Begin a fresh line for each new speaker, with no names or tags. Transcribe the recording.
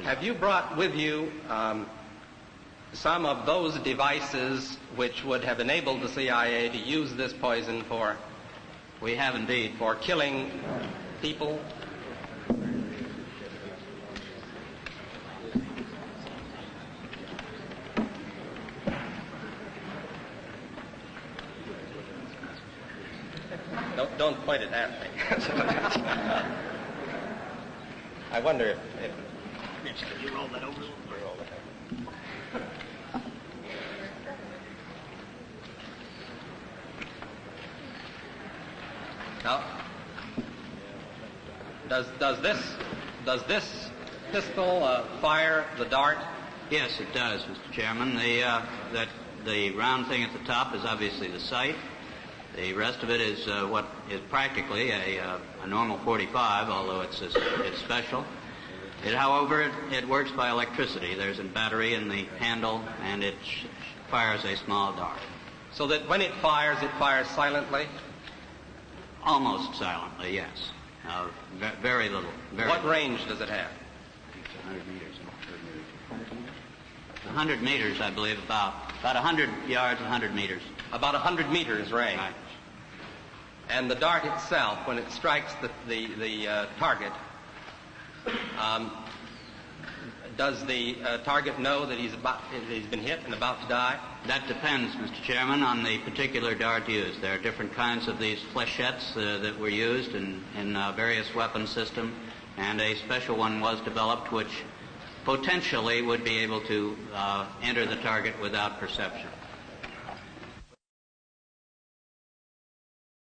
Have you brought with you some of those devices which would have enabled the CIA to use this poison for?
We have indeed.
For killing people? Don't point it at me. I wonder if
Mitch, could you roll that over?
Now, does this pistol fire the dart?
Yes, it does, Mr. Chairman. The round thing at the top is obviously the sight. The rest of it is what is practically a normal 45, although it's special. However, it works by electricity. There's a battery in the handle, and it fires a small dart.
So that when it fires silently?
Almost silently, yes. Very little.
What range does it have?
100 meters. 100 meters, I believe, about 100 yards, 100 meters.
About 100 meters range.
Right.
And the dart itself, when it strikes the target, does the target know that he's been hit and about to die?
That depends, Mr. Chairman, on the particular dart used. There are different kinds of these flechettes that were used in various weapon systems, and a special one was developed which potentially would be able to enter the target without perception.